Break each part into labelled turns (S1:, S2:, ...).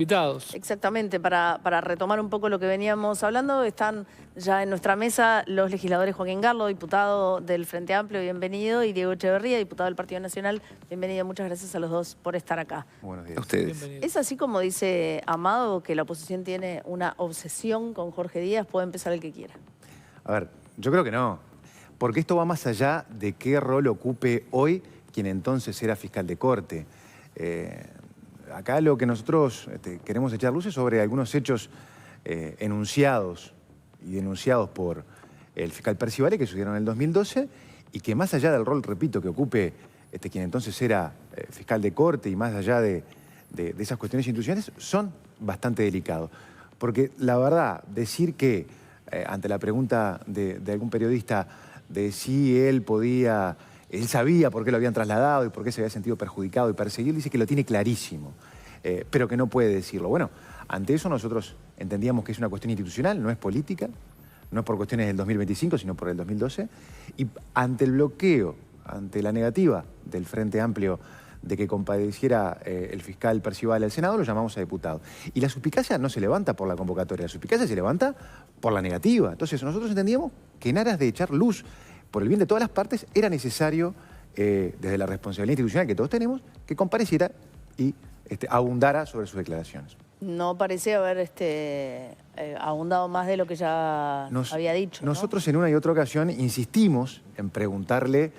S1: Invitados.
S2: Exactamente, para retomar un poco lo que veníamos hablando, están ya en nuestra mesa los legisladores Joaquín Garlo, diputado del Frente Amplio, bienvenido, y Diego Echeverría, diputado del Partido Nacional, bienvenido. Muchas gracias a los dos por estar acá.
S3: Buenos días.
S4: A ustedes.
S1: Bienvenido.
S2: ¿Es así como dice Amado, que la oposición tiene una obsesión con Jorge Díaz? Puede empezar el que quiera.
S3: A ver, yo creo que no, porque esto va más allá de qué rol ocupe hoy quien entonces era fiscal de corte. Acá lo que nosotros queremos echar luces sobre algunos hechos enunciados y denunciados por el fiscal Percivale que sucedieron en el 2012 y que más allá del rol, repito, que ocupe quien entonces era fiscal de corte y más allá de esas cuestiones institucionales, son bastante delicados. Porque la verdad, decir que ante la pregunta de algún periodista de si él sabía por qué lo habían trasladado y por qué se había sentido perjudicado y perseguido, dice que lo tiene clarísimo, pero que no puede decirlo. Bueno, ante eso nosotros entendíamos que es una cuestión institucional, no es política, no es por cuestiones del 2025, sino por el 2012, y ante el bloqueo, ante la negativa del Frente Amplio de que compareciera el fiscal Percivale al Senado, lo llamamos a diputado. Y la suspicacia no se levanta por la convocatoria, la suspicacia se levanta por la negativa. Entonces nosotros entendíamos que en aras de echar luz por el bien de todas las partes, era necesario, desde la responsabilidad institucional que todos tenemos, que compareciera y abundara sobre sus declaraciones.
S2: No parece haber abundado más de lo que ya había dicho, ¿no?
S3: Nosotros en una y otra ocasión insistimos en preguntarle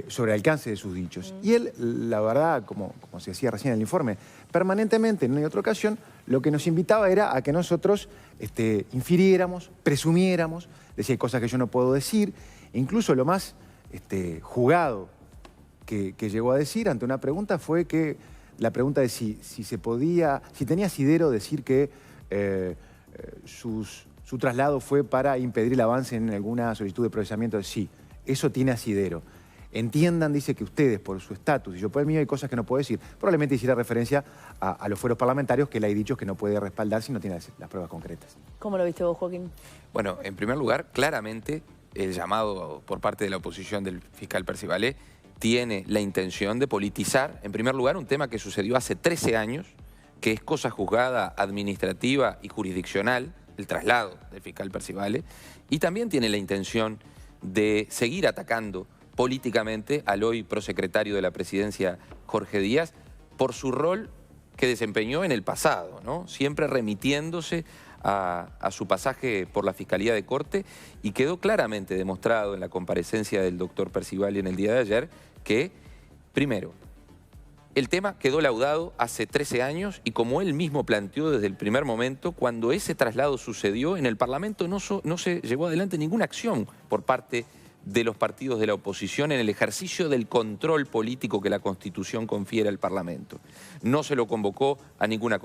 S3: sobre el alcance de sus dichos. Y él, la verdad, como se decía recién en el informe, permanentemente en una y otra ocasión, lo que nos invitaba era a que nosotros infiriéramos, presumiéramos, decía hay cosas que yo no puedo decir. Incluso lo más jugado que llegó a decir ante una pregunta fue que la pregunta de si tenía asidero decir que su traslado fue para impedir el avance en alguna solicitud de procesamiento. Sí, eso tiene asidero. Entiendan, dice, que ustedes, por su estatus, y yo por el mío, hay cosas que no puedo decir. Probablemente hiciera referencia a los fueros parlamentarios que le he dicho que no puede respaldar si no tiene las pruebas concretas.
S2: ¿Cómo lo viste vos, Joaquín?
S4: Bueno, en primer lugar, claramente el llamado por parte de la oposición del fiscal Percivale tiene la intención de politizar, en primer lugar, un tema que sucedió hace 13 años, que es cosa juzgada administrativa y jurisdiccional, el traslado del fiscal Percivale, y también tiene la intención de seguir atacando políticamente al hoy prosecretario de la presidencia, Jorge Díaz, por su rol que desempeñó en el pasado, ¿no? Siempre remitiéndose a su pasaje por la Fiscalía de Corte, y quedó claramente demostrado en la comparecencia del doctor Percivale en el día de ayer que, primero, el tema quedó laudado hace 13 años y como él mismo planteó desde el primer momento, cuando ese traslado sucedió, en el Parlamento no se llevó adelante ninguna acción por parte de los partidos de la oposición en el ejercicio del control político que la Constitución confiere al Parlamento. No se lo convocó a ninguna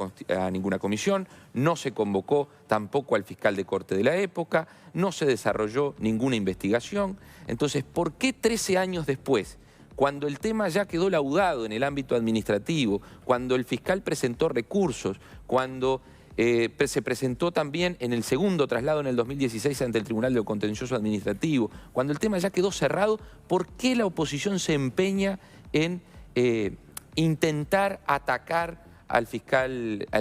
S4: comisión, no se convocó tampoco al fiscal de corte de la época, no se desarrolló ninguna investigación. Entonces, ¿por qué 13 años después, cuando el tema ya quedó laudado en el ámbito administrativo, cuando el fiscal presentó recursos, cuando se presentó también en el segundo traslado en el 2016 ante el Tribunal de Contencioso Administrativo, cuando el tema ya quedó cerrado, ¿por qué la oposición se empeña en intentar atacar al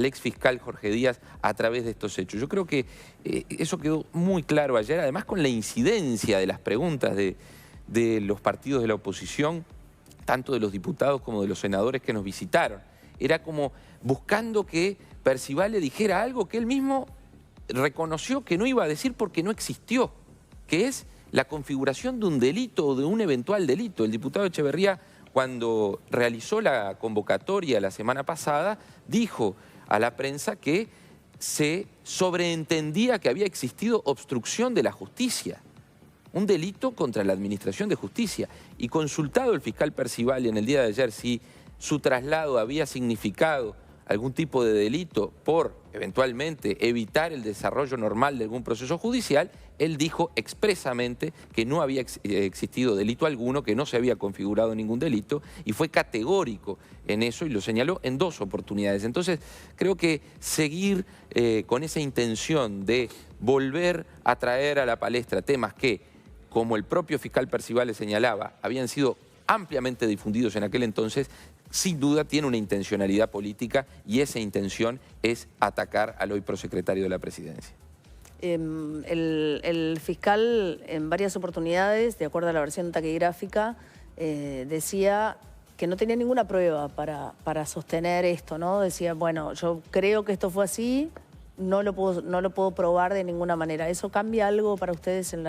S4: ex fiscal Jorge Díaz a través de estos hechos? Yo creo que eso quedó muy claro ayer, además con la incidencia de las preguntas de los partidos de la oposición, tanto de los diputados como de los senadores que nos visitaron. Era como buscando que Percivale dijera algo que él mismo reconoció que no iba a decir porque no existió, que es la configuración de un delito o de un eventual delito. El diputado Echeverría, cuando realizó la convocatoria la semana pasada, dijo a la prensa que se sobreentendía que había existido obstrucción de la justicia, un delito contra la administración de justicia. Y consultado el fiscal Percivale en el día de ayer si su traslado había significado algún tipo de delito por, eventualmente, evitar el desarrollo normal de algún proceso judicial, él dijo expresamente que no había existido delito alguno, que no se había configurado ningún delito, y fue categórico en eso y lo señaló en 2 oportunidades. Entonces, creo que seguir con esa intención de volver a traer a la palestra temas que, como el propio fiscal Percivale señalaba, habían sido ampliamente difundidos en aquel entonces, sin duda tiene una intencionalidad política y esa intención es atacar al hoy prosecretario de la Presidencia.
S2: El fiscal en varias oportunidades, de acuerdo a la versión taquigráfica, decía que no tenía ninguna prueba para sostener esto, ¿no? Decía, bueno, yo creo que esto fue así, no lo puedo probar de ninguna manera. ¿Eso cambia algo para ustedes en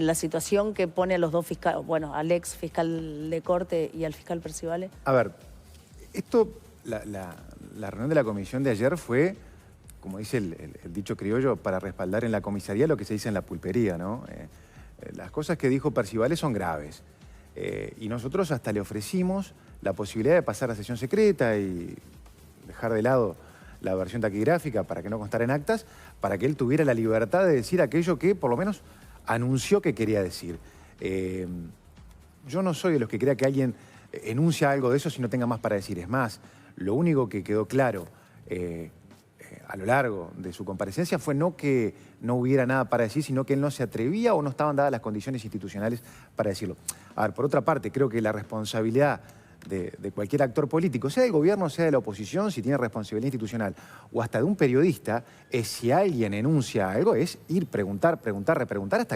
S2: la situación que pone a los dos fiscales, bueno, al ex fiscal de corte y al fiscal Percivale?
S3: A ver, la reunión de la comisión de ayer fue, como dice el dicho criollo, para respaldar en la comisaría lo que se dice en la pulpería, ¿no? Las cosas que dijo Percivale son graves. Y nosotros hasta le ofrecimos la posibilidad de pasar a sesión secreta y dejar de lado la versión taquigráfica para que no constara en actas, para que él tuviera la libertad de decir aquello que por lo menos anunció que quería decir. Yo no soy de los que crea que alguien enuncia algo de eso si no tenga más para decir. Es más, lo único que quedó claro a lo largo de su comparecencia fue no que no hubiera nada para decir, sino que él no se atrevía o no estaban dadas las condiciones institucionales para decirlo. A ver, por otra parte, creo que la responsabilidad de cualquier actor político, sea del gobierno, sea de la oposición, si tiene responsabilidad institucional, o hasta de un periodista, es si alguien enuncia algo, es ir, preguntar, repreguntar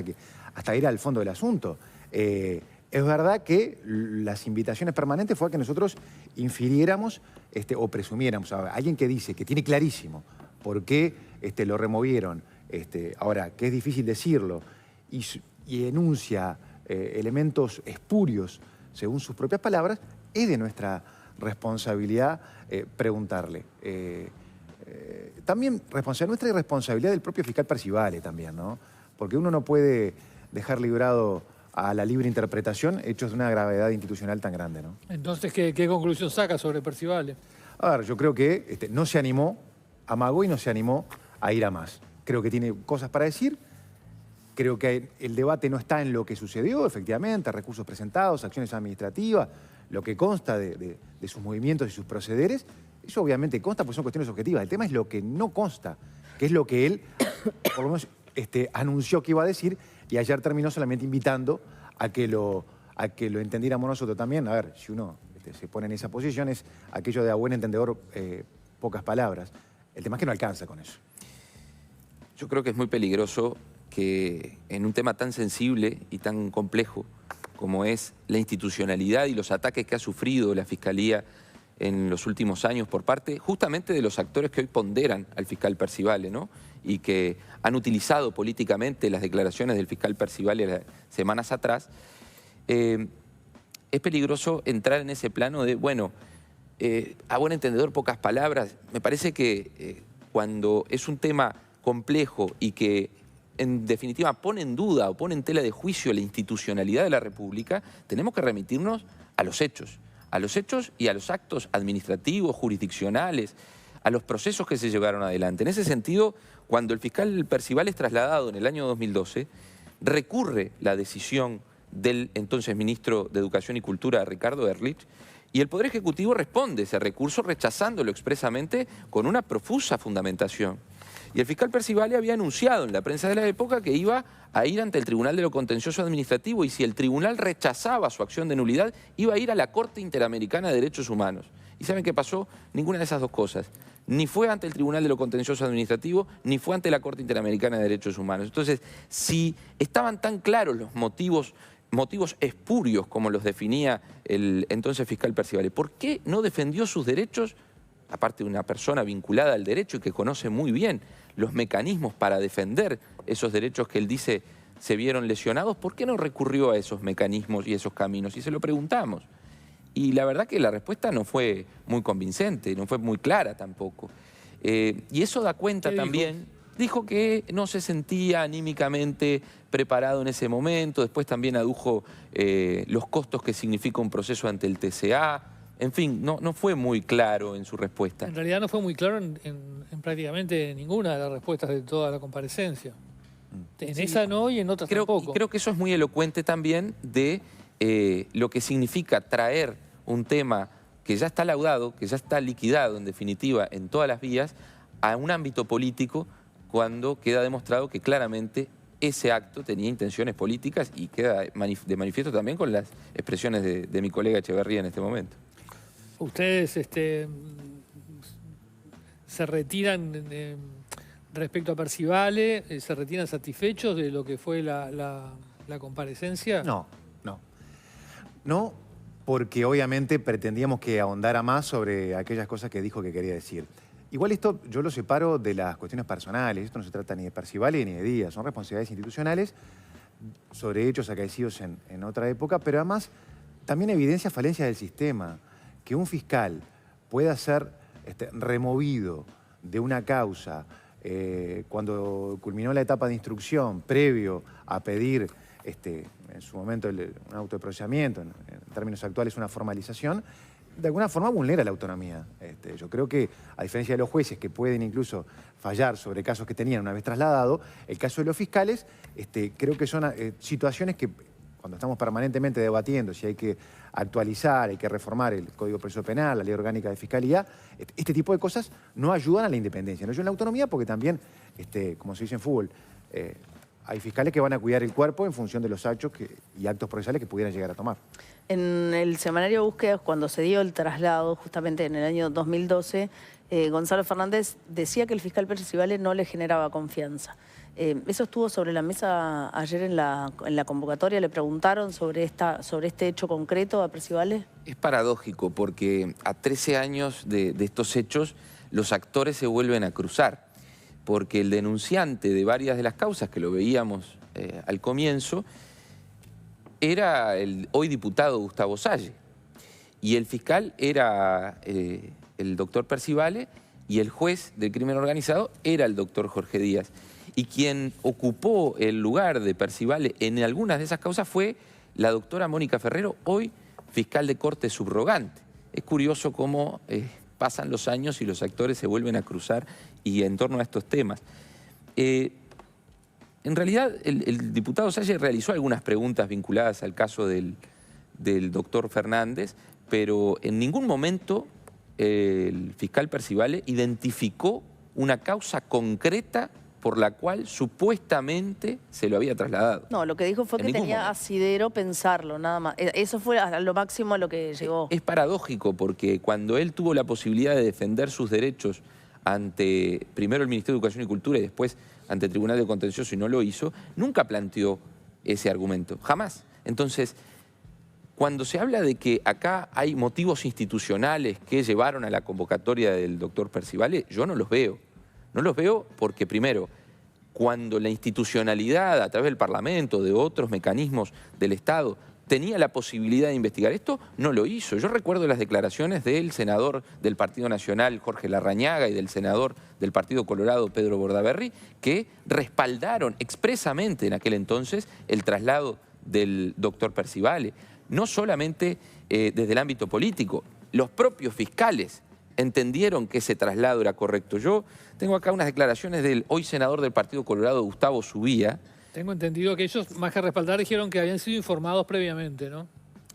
S3: hasta ir al fondo del asunto. Es verdad que las invitaciones permanentes fue a que nosotros infiriéramos o presumiéramos a alguien que dice que tiene clarísimo por qué lo removieron, ahora que es difícil decirlo, y enuncia elementos espurios según sus propias palabras, es de nuestra responsabilidad preguntarle. También responsabilidad nuestra y responsabilidad del propio fiscal Percivale también, ¿no? Porque uno no puede dejar librado a la libre interpretación hechos de una gravedad institucional tan grande, ¿no?
S1: Entonces, ¿qué conclusión saca sobre Percivale?
S3: A ver, yo creo que no se animó, amagó y no se animó a ir a más. Creo que tiene cosas para decir. Creo que el debate no está en lo que sucedió, efectivamente, recursos presentados, acciones administrativas, lo que consta de sus movimientos y sus procederes. Eso obviamente consta porque son cuestiones objetivas. El tema es lo que no consta, que es lo que él, por lo menos, anunció que iba a decir, y ayer terminó solamente invitando a que lo entendiéramos nosotros también. A ver, si uno se pone en esa posición, es aquello de a buen entendedor, pocas palabras. El tema es que no alcanza con eso.
S4: Yo creo que es muy peligroso que en un tema tan sensible y tan complejo como es la institucionalidad y los ataques que ha sufrido la Fiscalía en los últimos años por parte justamente de los actores que hoy ponderan al fiscal Percivale, ¿no? Y que han utilizado políticamente las declaraciones del fiscal Percivale semanas atrás, es peligroso entrar en ese plano de, bueno, a buen entendedor, pocas palabras. Me parece que cuando es un tema complejo y que en definitiva pone en duda o pone en tela de juicio la institucionalidad de la República, tenemos que remitirnos a los hechos y a los actos administrativos, jurisdiccionales, a los procesos que se llevaron adelante. En ese sentido, cuando el fiscal Percivale es trasladado en el año 2012, recurre la decisión del entonces ministro de Educación y Cultura, Ricardo Ehrlich, y el Poder Ejecutivo responde ese recurso rechazándolo expresamente con una profusa fundamentación. Y el fiscal Percivale había anunciado en la prensa de la época que iba a ir ante el Tribunal de lo Contencioso Administrativo y si el tribunal rechazaba su acción de nulidad, iba a ir a la Corte Interamericana de Derechos Humanos. ¿Y saben qué pasó? Ninguna de esas dos cosas. Ni fue ante el Tribunal de lo Contencioso Administrativo, ni fue ante la Corte Interamericana de Derechos Humanos. Entonces, si estaban tan claros los motivos espurios como los definía el entonces fiscal Percivale, ¿por qué no defendió sus derechos? Aparte de una persona vinculada al derecho y que conoce muy bien los mecanismos para defender esos derechos que él dice se vieron lesionados, ¿por qué no recurrió a esos mecanismos y esos caminos? Y se lo preguntamos. Y la verdad que la respuesta no fue muy convincente, no fue muy clara tampoco. Y eso da cuenta también. Dijo que no se sentía anímicamente preparado en ese momento, después también adujo los costos que significa un proceso ante el TCA. En fin, no fue muy claro en su respuesta.
S1: En realidad no fue muy claro en prácticamente ninguna de las respuestas de toda la comparecencia. En esa no y en otras tampoco.
S4: Creo que eso es muy elocuente también de lo que significa traer un tema que ya está laudado, que ya está liquidado en definitiva en todas las vías, a un ámbito político cuando queda demostrado que claramente ese acto tenía intenciones políticas y queda de manifiesto también con las expresiones de mi colega Echeverría en este momento.
S1: ¿Ustedes se retiran respecto a Percivale? ¿Se retiran satisfechos de lo que fue la comparecencia?
S3: No, no. No, porque obviamente pretendíamos que ahondara más sobre aquellas cosas que dijo que quería decir. Igual esto yo lo separo de las cuestiones personales. Esto no se trata ni de Percivale ni de Díaz. Son responsabilidades institucionales sobre hechos acaecidos en otra época, pero además también evidencia falencias del sistema. Que un fiscal pueda ser removido de una causa cuando culminó la etapa de instrucción, previo a pedir en su momento un auto de procesamiento, en términos actuales una formalización, de alguna forma vulnera la autonomía. Yo creo que, a diferencia de los jueces que pueden incluso fallar sobre casos que tenían una vez trasladado, el caso de los fiscales, creo que son situaciones que, cuando estamos permanentemente debatiendo si hay que actualizar, hay que reformar el Código de Proceso Penal, la Ley Orgánica de Fiscalía, este tipo de cosas no ayudan a la independencia, no ayudan a la autonomía porque también, como se dice en fútbol, hay fiscales que van a cuidar el cuerpo en función de los hechos y actos procesales que pudieran llegar a tomar.
S2: En el semanario Búsquedas, cuando se dio el traslado, justamente en el año 2012, Gonzalo Fernández decía que el fiscal Percivale no le generaba confianza. Eso estuvo sobre la mesa ayer en la convocatoria. ¿Le preguntaron sobre este hecho concreto a Percivale?
S4: Es paradójico porque a 13 años de estos hechos los actores se vuelven a cruzar, porque el denunciante de varias de las causas, que lo veíamos al comienzo, era el hoy diputado Gustavo Salle, y el fiscal era el doctor Percivale, y el juez del crimen organizado era el doctor Jorge Díaz. Y quien ocupó el lugar de Percivale en algunas de esas causas fue la doctora Mónica Ferrero, hoy fiscal de corte subrogante. Es curioso cómo pasan los años y los actores se vuelven a cruzar y en torno a estos temas. En realidad, el diputado Salle realizó algunas preguntas vinculadas al caso del doctor Fernández, pero en ningún momento el fiscal Percivale identificó una causa concreta por la cual supuestamente se lo había trasladado.
S2: No, lo que dijo fue que tenía asidero pensarlo, nada más. Eso fue a lo máximo a lo que llegó.
S4: Es paradójico porque cuando él tuvo la posibilidad de defender sus derechos ante primero el Ministerio de Educación y Cultura y después ante el Tribunal de Contencioso y no lo hizo, nunca planteó ese argumento, jamás. Entonces, cuando se habla de que acá hay motivos institucionales que llevaron a la convocatoria del doctor Percivale, yo no los veo. No los veo porque, primero, cuando la institucionalidad a través del Parlamento, de otros mecanismos del Estado, tenía la posibilidad de investigar esto, no lo hizo. Yo recuerdo las declaraciones del senador del Partido Nacional, Jorge Larrañaga, y del senador del Partido Colorado, Pedro Bordaberry, que respaldaron expresamente en aquel entonces el traslado del doctor Percivale. No solamente desde el ámbito político, los propios fiscales entendieron que ese traslado era correcto. Yo tengo acá unas declaraciones del hoy senador del Partido Colorado, Gustavo Subía.
S1: Tengo entendido que ellos, más que respaldar, dijeron que habían sido informados previamente, ¿no?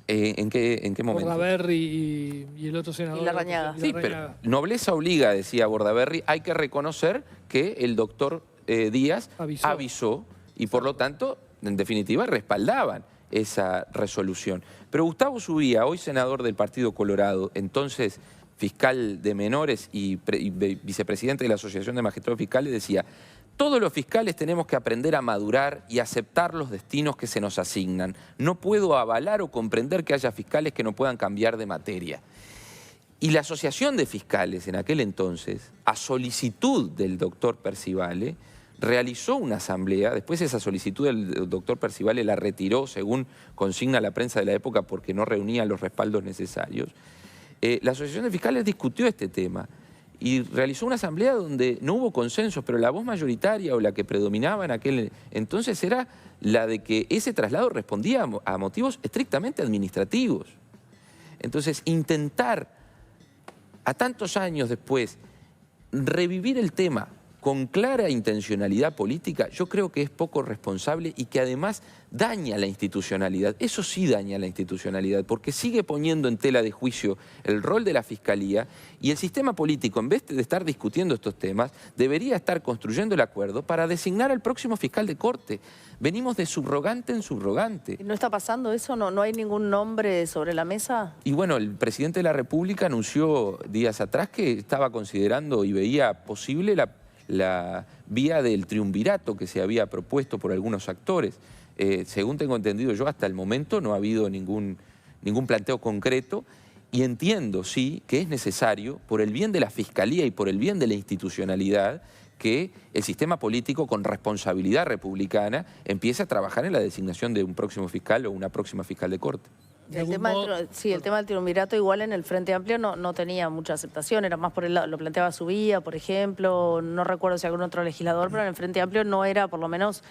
S4: ¿En qué momento?
S1: Bordaberry y el otro senador.
S2: Y Larrañaga.
S4: Sí, pero nobleza obliga, decía Bordaberry, hay que reconocer que el doctor Díaz avisó y por lo tanto, en definitiva, respaldaban esa resolución. Pero Gustavo Subía, hoy senador del Partido Colorado, entonces fiscal de menores y vicepresidente de la Asociación de Magistrados Fiscales, decía: todos los fiscales tenemos que aprender a madurar y aceptar los destinos que se nos asignan. No puedo avalar o comprender que haya fiscales que no puedan cambiar de materia. Y la Asociación de Fiscales en aquel entonces, a solicitud del doctor Percivale, realizó una asamblea. Después esa solicitud del doctor Percivale la retiró, según consigna la prensa de la época, porque no reunía los respaldos necesarios. La Asociación de Fiscales discutió este tema y realizó una asamblea donde no hubo consenso, pero la voz mayoritaria o la que predominaba en aquel entonces era la de que ese traslado respondía a motivos estrictamente administrativos. Entonces, intentar a tantos años después revivir el tema con clara intencionalidad política, yo creo que es poco responsable y que además daña la institucionalidad. Eso sí daña la institucionalidad, porque sigue poniendo en tela de juicio el rol de la Fiscalía y el sistema político, en vez de estar discutiendo estos temas, debería estar construyendo el acuerdo para designar al próximo fiscal de corte. Venimos de subrogante en subrogante.
S2: ¿No está pasando eso? ¿No hay ningún nombre sobre la mesa?
S4: Y bueno, el presidente de la República anunció días atrás que estaba considerando y veía posible la vía del triunvirato que se había propuesto por algunos actores. Según tengo entendido yo, hasta el momento no ha habido ningún planteo concreto y entiendo, sí, que es necesario, por el bien de la Fiscalía y por el bien de la institucionalidad, que el sistema político con responsabilidad republicana empiece a trabajar en la designación de un próximo fiscal o una próxima fiscal de corte.
S2: El tema del triunvirato igual en el Frente Amplio no tenía mucha aceptación, era más por el lado, lo planteaba Subía, por ejemplo, no recuerdo si algún otro legislador, pero en el Frente Amplio no era por lo menos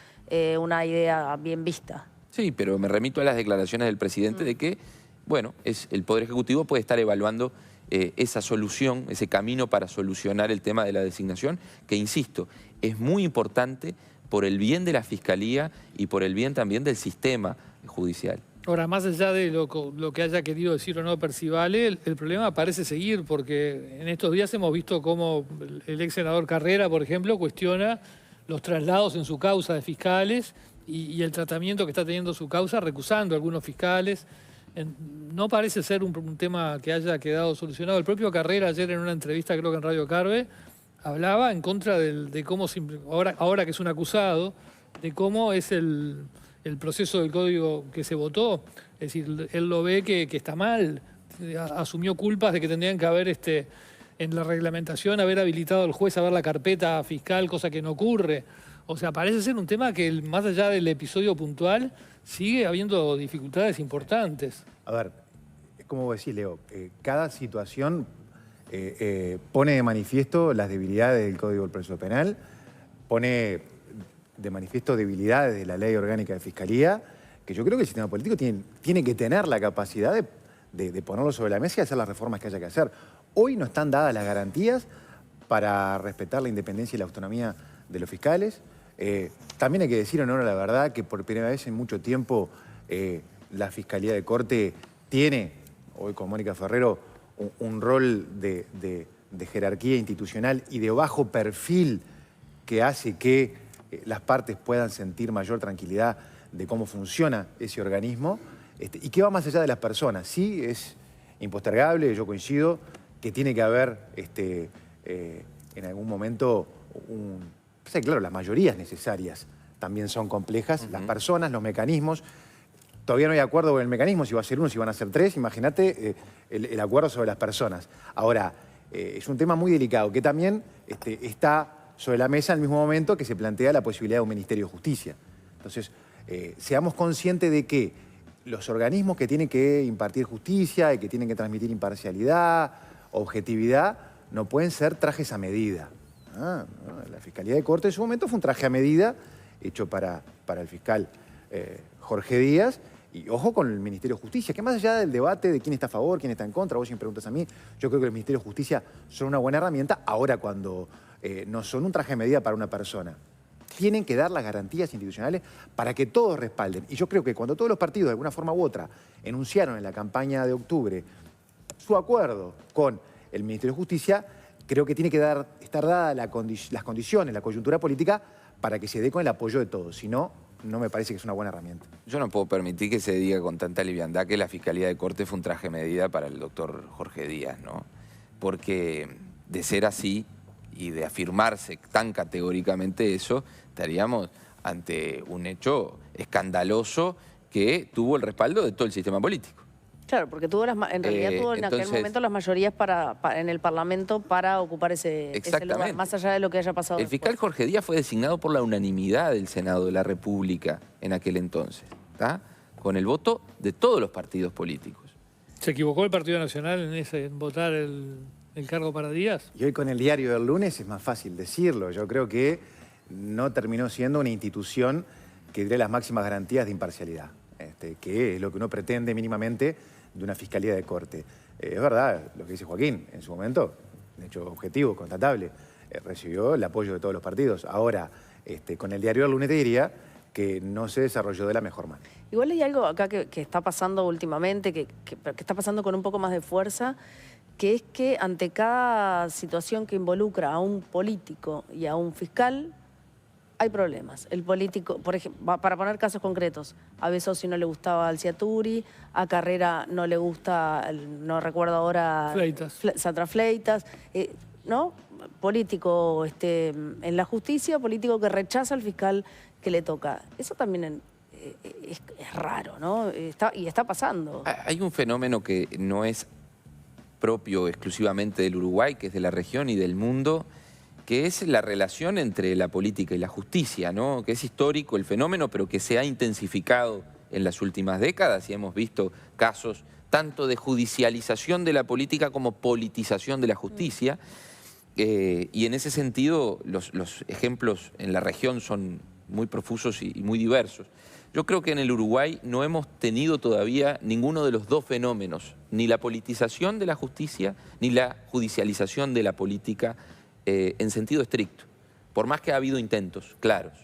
S2: una idea bien vista.
S4: Sí, pero me remito a las declaraciones del presidente de que, bueno, el Poder Ejecutivo puede estar evaluando esa solución, ese camino para solucionar el tema de la designación, que insisto, es muy importante por el bien de la Fiscalía y por el bien también del sistema judicial.
S1: Ahora, más allá de lo que haya querido decir o no Percivale, el problema parece seguir, porque en estos días hemos visto cómo el ex senador Carrera, por ejemplo, cuestiona los traslados en su causa de fiscales y el tratamiento que está teniendo su causa recusando a algunos fiscales. No parece ser un tema que haya quedado solucionado. El propio Carrera ayer en una entrevista, creo que en Radio Carve, hablaba en contra de cómo, ahora que es un acusado, de cómo es el proceso del código que se votó. Es decir, él lo ve que está mal, asumió culpas de que tendrían que haber en la reglamentación haber habilitado al juez a ver la carpeta fiscal, cosa que no ocurre. O sea, parece ser un tema que más allá del episodio puntual sigue habiendo dificultades importantes.
S3: A ver, es como vos decís, Leo, cada situación pone de manifiesto las debilidades del Código del Proceso Penal, pone de manifiesto debilidades de la Ley Orgánica de Fiscalía, que yo creo que el sistema político tiene que tener la capacidad de ponerlo sobre la mesa y hacer las reformas que haya que hacer. Hoy no están dadas las garantías para respetar la independencia y la autonomía de los fiscales. También hay que decir, en honor a la verdad, que por primera vez en mucho tiempo la Fiscalía de Corte tiene, hoy con Mónica Ferrero, un rol de jerarquía institucional y de bajo perfil que hace que las partes puedan sentir mayor tranquilidad de cómo funciona ese organismo y que va más allá de las personas. Sí, es impostergable, yo coincido, que tiene que haber en algún momento sí, claro, las mayorías necesarias también son complejas, las personas, los mecanismos. Todavía no hay acuerdo con el mecanismo, si va a ser uno, si van a ser tres. Imagínate el acuerdo sobre las personas. Ahora, es un tema muy delicado que también está sobre la mesa al mismo momento que se plantea la posibilidad de un Ministerio de Justicia. Entonces, seamos conscientes de que los organismos que tienen que impartir justicia y que tienen que transmitir imparcialidad, objetividad, no pueden ser trajes a medida. La Fiscalía de Corte en su momento fue un traje a medida hecho para el fiscal Jorge Díaz. Y ojo con el Ministerio de Justicia, que más allá del debate de quién está a favor, quién está en contra, vos siempre preguntas a mí, yo creo que el Ministerio de Justicia son una buena herramienta ahora cuando no son un traje a medida para una persona. Tienen que dar las garantías institucionales para que todos respalden. Y yo creo que cuando todos los partidos, de alguna forma u otra, enunciaron en la campaña de octubre su acuerdo con el Ministerio de Justicia, creo que tiene que estar dadas las condiciones, la coyuntura política, para que se dé con el apoyo de todos. Si no, no me parece que es una buena herramienta.
S4: Yo no puedo permitir que se diga con tanta liviandad que la Fiscalía de Corte fue un traje a medida para el doctor Jorge Díaz, ¿no? Porque de ser así y de afirmarse tan categóricamente eso, estaríamos ante un hecho escandaloso que tuvo el respaldo de todo el sistema político.
S2: Claro, porque tuvo en realidad tuvo en aquel momento las mayorías en el Parlamento para ocupar ese lugar, más allá de lo que haya pasado
S4: El fiscal Jorge Díaz fue designado por la unanimidad del Senado de la República en aquel entonces, ¿tá? Con el voto de todos los partidos políticos.
S1: ¿Se equivocó el Partido Nacional en votar el cargo para Díaz?
S3: Y hoy con el diario del lunes es más fácil decirlo. Yo creo que no terminó siendo una institución que dé las máximas garantías de imparcialidad, que es lo que uno pretende mínimamente de una Fiscalía de Corte. Es verdad lo que dice Joaquín, en su momento, de hecho objetivo, constatable, recibió el apoyo de todos los partidos. Ahora, con el diario El Lunes te diría que no se desarrolló de la mejor manera.
S2: Igual hay algo acá que está pasando últimamente, que está pasando con un poco más de fuerza, que es que ante cada situación que involucra a un político y a un fiscal, hay problemas. El político, por ejemplo, para poner casos concretos, a Besossi no le gustaba Alciaturi, a Carrera no le gusta, no recuerdo ahora...
S1: Fleitas.
S2: Sandra Fleitas, ¿no? Político en la justicia, político que rechaza al fiscal que le toca. Eso también es raro, ¿no? Y está pasando.
S4: Hay un fenómeno que no es propio exclusivamente del Uruguay, que es de la región y del mundo, que es la relación entre la política y la justicia, ¿no? Que es histórico el fenómeno, pero que se ha intensificado en las últimas décadas y hemos visto casos tanto de judicialización de la política como politización de la justicia. Y en ese sentido los ejemplos en la región son muy profusos y muy diversos. Yo creo que en el Uruguay no hemos tenido todavía ninguno de los dos fenómenos, ni la politización de la justicia, ni la judicialización de la política en sentido estricto, por más que ha habido intentos claros.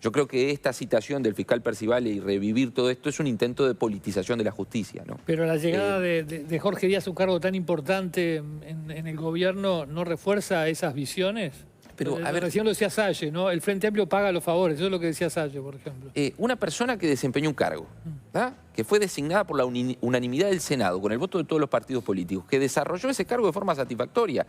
S4: Yo creo que esta citación del fiscal Percivale y revivir todo esto es un intento de politización de la justicia, ¿no?
S1: Pero la llegada de Jorge Díaz a un cargo tan importante en el gobierno no refuerza esas visiones.
S4: Pero, a ver,
S1: recién lo decía Salle, ¿no? El Frente Amplio paga los favores, eso es lo que decía Salle, por ejemplo.
S4: Una persona que desempeñó un cargo, ¿verdad? Que fue designada por la unanimidad del Senado, con el voto de todos los partidos políticos, que desarrolló ese cargo de forma satisfactoria,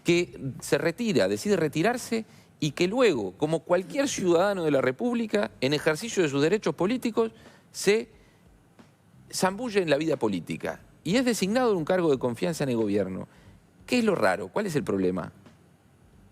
S4: que se retira, decide retirarse y que luego, como cualquier ciudadano de la República, en ejercicio de sus derechos políticos, se zambulle en la vida política y es designado en un cargo de confianza en el gobierno. ¿Qué es lo raro? ¿Cuál es el problema?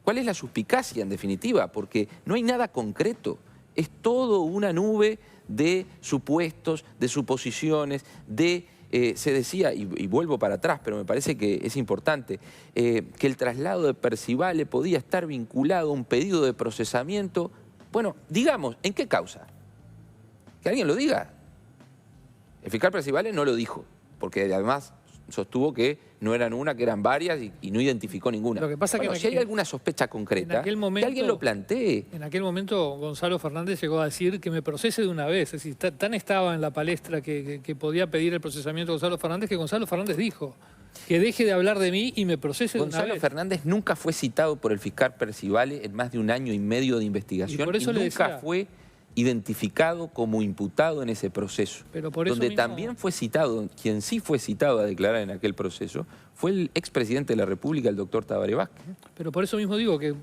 S4: ¿Cuál es la suspicacia, en definitiva? Porque no hay nada concreto. Es todo una nube de supuestos, de suposiciones, se decía, y vuelvo para atrás, pero me parece que es importante, que el traslado de Percivale podía estar vinculado a un pedido de procesamiento. Bueno, digamos, ¿en qué causa? Que alguien lo diga. El fiscal Percivale no lo dijo, porque además sostuvo que no eran una, que eran varias y no identificó ninguna.
S1: Lo que pasa
S4: bueno,
S1: que
S4: si hay alguna sospecha concreta, que alguien lo plantee.
S1: En aquel momento Gonzalo Fernández llegó a decir que me procese de una vez. Es decir, tan estaba en la palestra que podía pedir el procesamiento de Gonzalo Fernández que Gonzalo Fernández dijo que deje de hablar de mí y me procese de una vez.
S4: Gonzalo Fernández nunca fue citado por el fiscal Percivale en más de 1 año y medio de investigación
S1: y, por eso
S4: nunca fue identificado como imputado en ese proceso.
S1: Pero por eso
S4: donde
S1: mismo...
S4: también fue citado, quien sí fue citado a declarar en aquel proceso, fue el expresidente de la República, el doctor Tabaré Vázquez.
S1: Pero por eso mismo digo que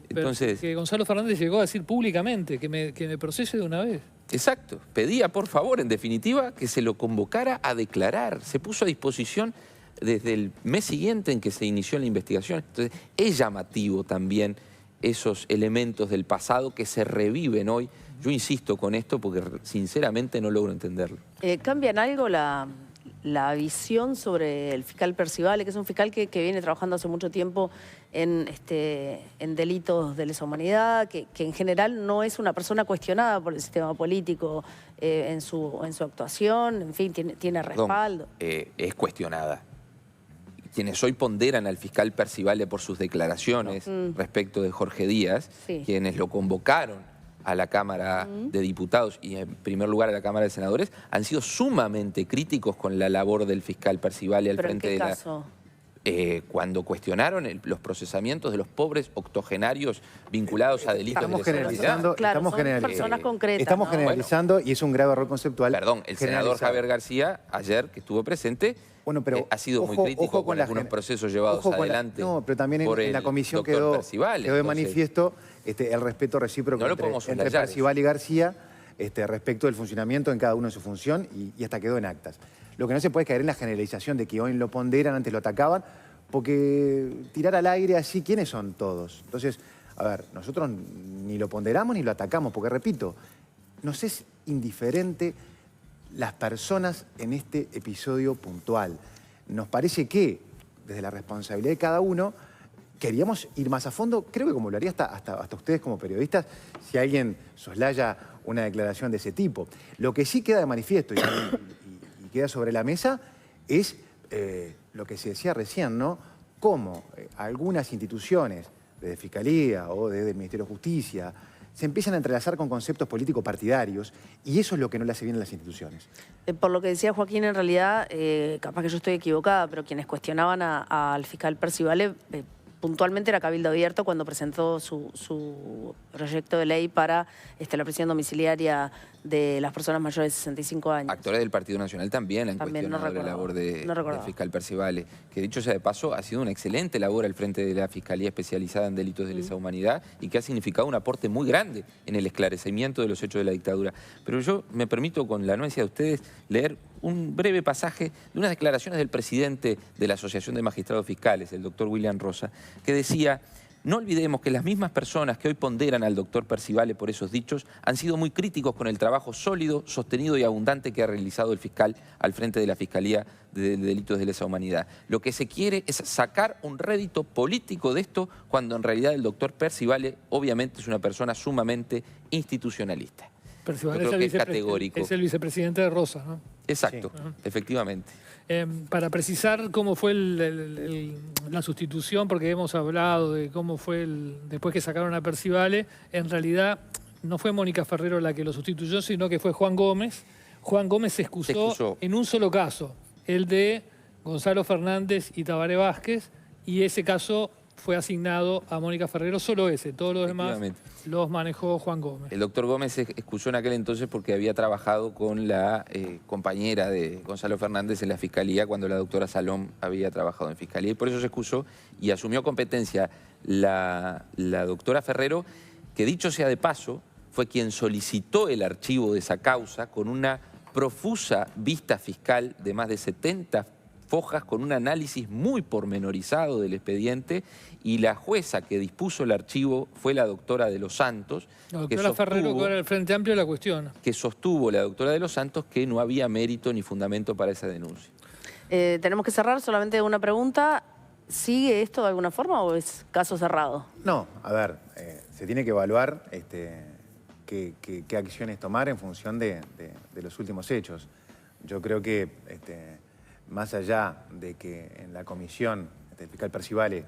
S1: Gonzalo Fernández llegó a decir públicamente que me procese de una vez.
S4: Exacto. Pedía, por favor, en definitiva, que se lo convocara a declarar. Se puso a disposición desde el mes siguiente en que se inició la investigación. Entonces, es llamativo también esos elementos del pasado que se reviven hoy. Yo insisto con esto porque sinceramente no logro entenderlo.
S2: ¿Cambia en algo la visión sobre el fiscal Percivale, que es un fiscal que viene trabajando hace mucho tiempo en delitos de lesa humanidad, que en general no es una persona cuestionada por el sistema político en su actuación, en fin, tiene respaldo?
S4: Es cuestionada. Quienes hoy ponderan al fiscal Percivale por sus declaraciones respecto de Jorge Díaz, quienes lo convocaron a la Cámara de Diputados y en primer lugar a la Cámara de Senadores, han sido sumamente críticos con la labor del fiscal Percivale al frente de la...
S2: caso?
S4: Cuando cuestionaron los procesamientos de los pobres octogenarios vinculados a delitos de lesa humanidad.
S2: Claro, son personas concretas.
S3: Estamos generalizando y es un grave error conceptual.
S4: Perdón, el senador Javier García, ayer que estuvo presente, ha sido muy crítico con algunos procesos llevados adelante.
S3: No, pero también en la comisión quedó de manifiesto el respeto recíproco entre Percivale y García respecto del funcionamiento en cada uno de su función y hasta quedó en actas. Lo que no se puede caer en la generalización de que hoy lo ponderan, antes lo atacaban, porque tirar al aire así, ¿quiénes son todos? Entonces, a ver, nosotros ni lo ponderamos ni lo atacamos, porque repito, nos es indiferente las personas en este episodio puntual. Nos parece que, desde la responsabilidad de cada uno, queríamos ir más a fondo, creo que como lo haría hasta ustedes como periodistas, si alguien soslaya una declaración de ese tipo. Lo que sí queda de manifiesto y queda sobre la mesa es lo que se decía recién, ¿no? Cómo algunas instituciones desde Fiscalía o desde el Ministerio de Justicia, se empiezan a entrelazar con conceptos político-partidarios y eso es lo que no le hace bien a las instituciones.
S2: Por lo que decía Joaquín, en realidad, capaz que yo estoy equivocada, pero quienes cuestionaban al fiscal Percivale puntualmente era Cabildo Abierto cuando presentó su proyecto de ley para la prisión domiciliaria de las personas mayores de 65 años.
S4: Actores del Partido Nacional también han
S2: También,
S4: cuestionado
S2: no
S4: la labor del
S2: recordaba.
S4: fiscal Percivale, que dicho sea de paso ha sido una excelente labor al frente de la Fiscalía Especializada en Delitos de Lesa Humanidad y que ha significado un aporte muy grande en el esclarecimiento de los hechos de la dictadura. Pero yo me permito, con la anuencia de ustedes, leer un breve pasaje de unas declaraciones del presidente de la Asociación de Magistrados Fiscales, el doctor William Rosa, que decía: no olvidemos que las mismas personas que hoy ponderan al doctor Percivale por esos dichos han sido muy críticos con el trabajo sólido, sostenido y abundante que ha realizado el fiscal al frente de la Fiscalía de Delitos de Lesa Humanidad. Lo que se quiere es sacar un rédito político de esto, cuando en realidad el doctor Percivale obviamente es una persona sumamente institucionalista.
S1: Percivale
S4: Yo creo que es
S1: el
S4: categórico.
S1: es el vicepresidente de Rosa, ¿no?
S4: Exacto,
S3: Sí.
S4: efectivamente.
S1: Para precisar cómo fue la sustitución, porque hemos hablado de cómo fue después que sacaron a Percivale, en realidad no fue Mónica Ferrero la que lo sustituyó, sino que fue Juan Gómez. Juan Gómez se excusó en un solo caso, el de Gonzalo Fernández y Tabaré Vázquez, y ese caso fue asignado a Mónica Ferrero, solo ese, todos los demás los manejó Juan Gómez.
S4: El doctor Gómez se excusó en aquel entonces porque había trabajado con la compañera de Gonzalo Fernández en la Fiscalía cuando la doctora Salom había trabajado en Fiscalía, y por eso se excusó y asumió competencia la doctora Ferrero, que dicho sea de paso, fue quien solicitó el archivo de esa causa con una profusa vista fiscal de más de 70 fojas con un análisis muy pormenorizado del expediente, y la jueza que dispuso el archivo fue la doctora de los Santos.
S1: La doctora Ferrero, que era el Frente Amplio, la cuestión.
S4: Que sostuvo la doctora de los Santos que no había mérito ni fundamento para esa denuncia.
S2: Tenemos que cerrar, solamente una pregunta. ¿Sigue esto de alguna forma o es caso cerrado?
S3: No, a ver, se tiene que evaluar qué acciones tomar en función de los últimos hechos. Yo creo que más allá de que en la comisión el fiscal Percivale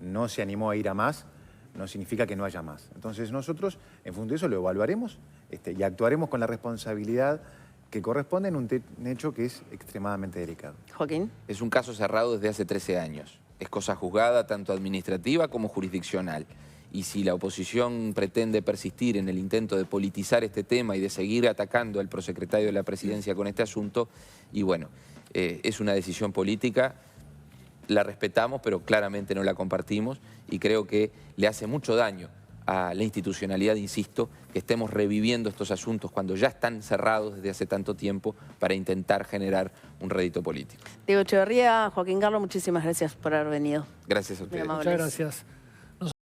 S3: no se animó a ir a más, no significa que no haya más. Entonces nosotros, en función de eso, lo evaluaremos y actuaremos con la responsabilidad que corresponde en un hecho que es extremadamente delicado.
S2: Joaquín.
S4: Es un caso cerrado desde hace 13 años. Es cosa juzgada tanto administrativa como jurisdiccional. Y si la oposición pretende persistir en el intento de politizar este tema y de seguir atacando al prosecretario de la Presidencia con este asunto, y bueno, es una decisión política, la respetamos, pero claramente no la compartimos, y creo que le hace mucho daño a la institucionalidad, insisto, que estemos reviviendo estos asuntos cuando ya están cerrados desde hace tanto tiempo para intentar generar un rédito político.
S2: Diego Echeverría, Joaquín Garlo, muchísimas gracias por haber venido.
S4: Gracias a ustedes.
S2: Muy amables.
S1: Muchas gracias.